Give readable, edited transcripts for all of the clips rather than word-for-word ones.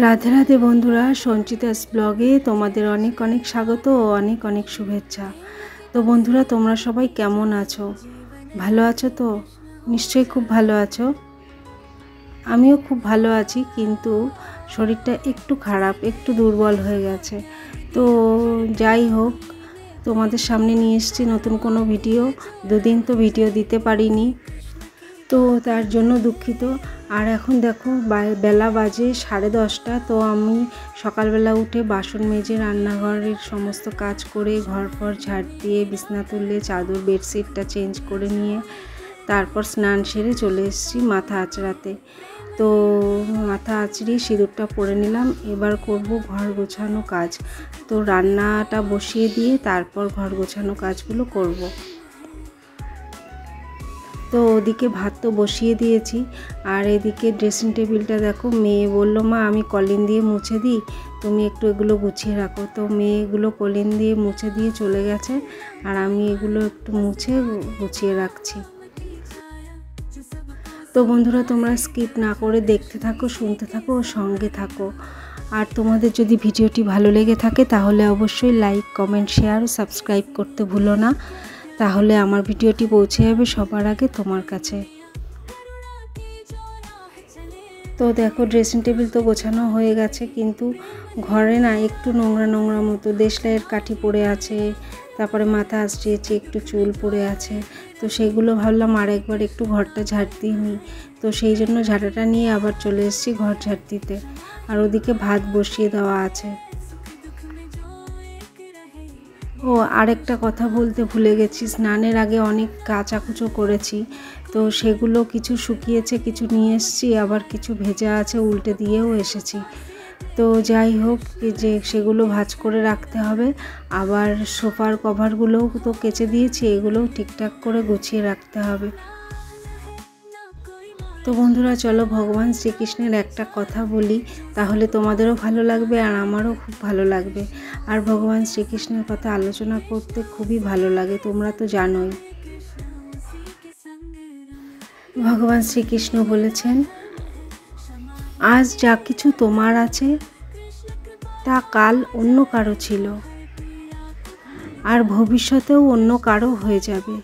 রাধে রাধে বন্ধুরা, সঞ্চিতাস ব্লগে তোমাদের অনেক অনেক স্বাগত ও অনেক অনেক শুভেচ্ছা। তো বন্ধুরা, তোমরা সবাই কেমন আছো? ভালো আছো তো? নিশ্চয়ই খুব ভালো আছো। আমিও খুব ভালো আছি, কিন্তু শরীরটা একটু খারাপ, একটু দুর্বল হয়ে গেছে। তো যাই হোক, তোমাদের সামনে নিয়ে এসেছি নতুন কোনো ভিডিও। দুদিন তো ভিডিও দিতে পারিনি, তো তার জন্য দুঃখিত। আর এখন দেখো বেলা বাজে 10:30। তো আমি সকালবেলা উঠে বাসন মেজে রান্নাঘরের সমস্ত কাজ করে ঘর ফর ঝাড় দিয়ে বিছনা তুললে চাদর বেডশিটটা চেঞ্জ করে নিয়ে তারপর স্নান সেরে চলে এসেছি মাথা আঁচড়াতে। তো মাথা আঁচড়িয়ে সিঁদুরটা পরে নিলাম। এবার করব ঘর গোছানো কাজ। তো রান্নাটা বসিয়ে দিয়ে তারপর ঘর গোছানো কাজগুলো করব। তো ওদিকে ভাত তো বসিয়ে দিয়েছি, আর এদিকে ড্রেসিং টেবিলটা দেখো, মেয়ে বলল মা আমি কলিন দিয়ে মুছে দিই, তুমি একটু এগুলো গুছিয়ে রাখো। তো মেয়ে এগুলো কলিন দিয়ে মুছে দিয়ে চলে গেছে, আর আমি এগুলো একটু মুছে গুছিয়ে রাখছি। তো বন্ধুরা, তোমরা স্কিপ না করে দেখতে থাকো, শুনতে থাকো ও সঙ্গে থাকো। আর তোমাদের যদি ভিডিওটি ভালো লেগে থাকে তাহলে অবশ্যই লাইক, কমেন্ট, শেয়ার ও সাবস্ক্রাইব করতে ভুলো না, তাহলে আমার ভিডিওটি পৌঁছে যাবে সবার আগে তোমার কাছে। তো দেখো, ড্রেসিং টেবিল তো গোছানো হয়ে গেছে, কিন্তু ঘরে না একটু নোংরা নোংরা মতো দেশলাইয়ের কাঠি পড়ে আছে, তারপরে মাথা আঁচড়িয়েছে, একটু চুল পড়ে আছে। তো সেইগুলো ভাবলাম আর একবার একটু ঘরটা ঝাড় দিয়ে নিই। তো সেই জন্য ঝাঁটাটা নিয়ে আবার চলে এসেছি ঘর ঝাড় দিতে। আর ওদিকে ভাত বসিয়ে দেওয়া আছে। ও আরেকটা কথা বলতে ভুলে গেছি, স্নানের আগে অনেক কাচাকুচো করেছি। তো সেগুলো কিছু শুকিয়েছে, কিছু নিয়ে এসেছি, আবার কিছু ভেজা আছে, উল্টে দিয়েও এসেছি। তো যাই হোক, যে সেগুলো ভাঁজ করে রাখতে হবে। আবার সোফার কভারগুলোও তো কেচে দিয়েছি, এগুলোও ঠিকঠাক করে গুছিয়ে রাখতে হবে। তো বন্ধুরা, চলো ভগবান শ্রীকৃষ্ণের একটা কথা বলি, তাহলে তোমাদেরও ভালো লাগবে আর আমারও খুব ভালো লাগবে। আর ভগবান শ্রীকৃষ্ণের কথা আলোচনা করতে খুবই ভালো লাগে, তোমরা তো জানোই। ভগবান শ্রীকৃষ্ণ বলেছেন, আজ যা কিছু তোমার আছে তা কাল অন্য কারো ছিল, আর ভবিষ্যতেও অন্য কারো হয়ে যাবে।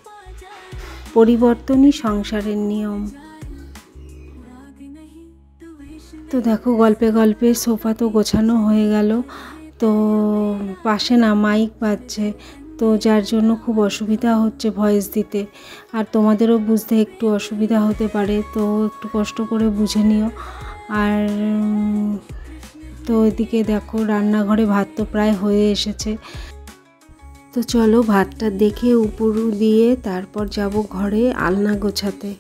পরিবর্তনই সংসারের নিয়ম। তো দেখো, গল্পে গল্পে সোফা তো গোছানো হয়ে গেল। তো পাশে না মাইক বাজছে, তো যার জন্য খুব অসুবিধা হচ্ছে ভয়েস দিতে, আর তোমাদেরও বুঝতে একটু অসুবিধা হতে পারে, তো একটু কষ্ট করে বুঝে নিও। আর তো এদিকে দেখো, রান্নাঘরে ভাত তো প্রায় হয়ে এসেছে। তো চলো ভাতটা দেখে উপর দিয়ে তারপর যাব ঘরে আলনা গোছাতে।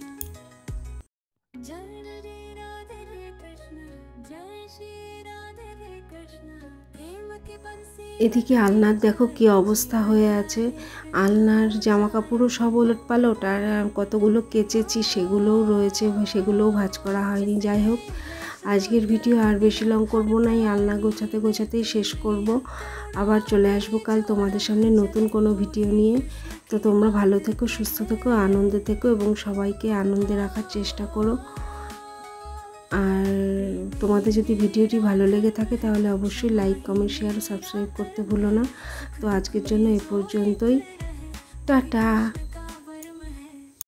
এদিকে আলনার দেখো কি অবস্থা হয়ে আছে। আলনার জামা কাপড়ও সব ওলট পালট, আর কতগুলো কেচেছি সেগুলোও রয়েছে, সেগুলোও ভাঁজ করা হয়নি। যাই হোক, আজকের ভিডিও আর বেশি লং করবো না, এই আলনা গোছাতে গোছাতেই শেষ করব। আবার চলে আসবো কাল তোমাদের সামনে নতুন কোনো ভিডিও নিয়ে। তো তোমরা ভালো থেকো, সুস্থ থেকো, আনন্দে থেকো এবং সবাইকে আনন্দে রাখার চেষ্টা করো। আর তোমাদের যদি ভিডিওটি ভালো লেগে থাকে তাহলে অবশ্যই লাইক, কমেন্ট, শেয়ার ও সাবস্ক্রাইব করতে ভুলো না। তো আজকের জন্য এ পর্যন্তই, টাটা।